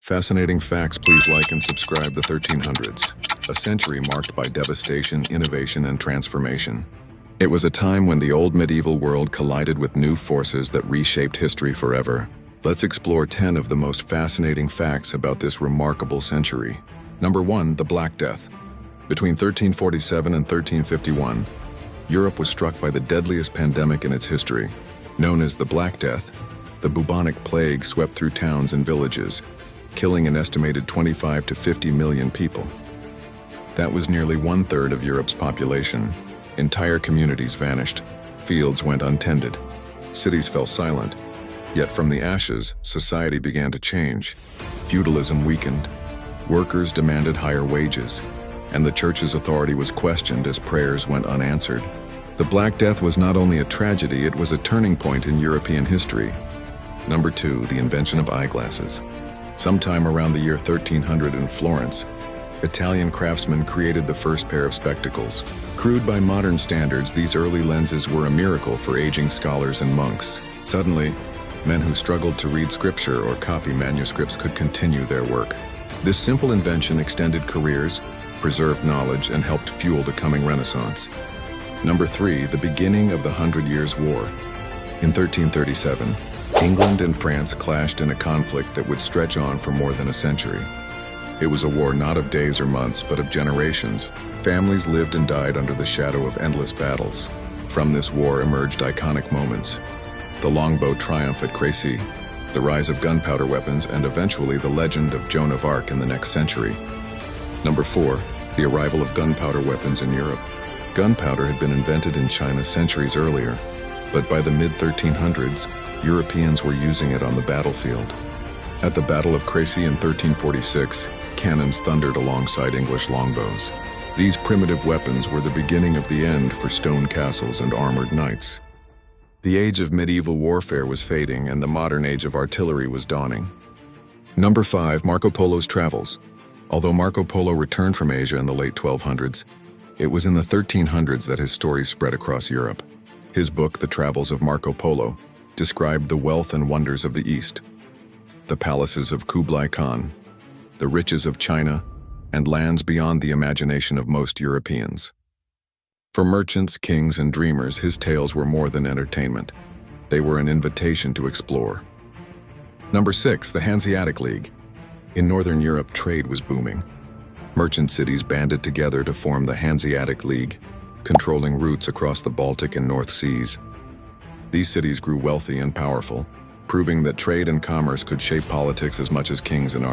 Fascinating facts. Please like and subscribe. The 1300s, a century marked by devastation, innovation, and transformation. It was a time when the old medieval world collided with new forces that reshaped history forever. Let's explore 10 of the most fascinating facts about this remarkable century. Number 1. The Black Death. Between 1347 and 1351, Europe was struck by the deadliest pandemic in its history. Known as the Black Death, the bubonic plague swept through towns and villages, killing an estimated 25 to 50 million people. That was nearly 1/3 of Europe's population. Entire communities vanished. Fields went untended. Cities fell silent. Yet from the ashes, society began to change. Feudalism weakened. Workers demanded higher wages, and the church's authority was questioned as prayers went unanswered. The Black Death was not only a tragedy, it was a turning point in European history. Number 2. The invention of eyeglasses. Sometime around the year 1300 in Florence, Italian craftsmen created the first pair of spectacles. Crude by modern standards, these early lenses were a miracle for aging scholars and monks. Suddenly, men who struggled to read scripture or copy manuscripts could continue their work. This simple invention extended careers, preserved knowledge, and helped fuel the coming Renaissance. Number 3. The beginning of the 100 Years' War. In 1337, England and France clashed in a conflict that would stretch on for more than a century. It was a war not of days or months, but of generations. Families lived and died under the shadow of endless battles. From this war emerged iconic moments: the longbow triumph at Crécy, the rise of gunpowder weapons, and eventually the legend of Joan of Arc in the next century. Number 4. The arrival of gunpowder weapons in Europe. Gunpowder had been invented in China centuries earlier, but by the mid-1300s, Europeans were using it on the battlefield. At the Battle of Crécy in 1346, cannons thundered alongside English longbows. These primitive weapons were the beginning of the end for stone castles and armored knights. The age of medieval warfare was fading, and the modern age of artillery was dawning. Number 5. Marco Polo's travels. Although Marco Polo returned from Asia in the late 1200s, it was in the 1300s that his story spread across Europe. His book, The Travels of Marco Polo, described the wealth and wonders of the East, the palaces of Kublai Khan, the riches of China, and lands beyond the imagination of most Europeans. For merchants, kings, and dreamers, his tales were more than entertainment. They were an invitation to explore. Number 6. The Hanseatic League. In Northern Europe, trade was booming. Merchant cities banded together to form the Hanseatic League, controlling routes across the Baltic and North Seas. These cities grew wealthy and powerful, proving that trade and commerce could shape politics as much as kings and armies.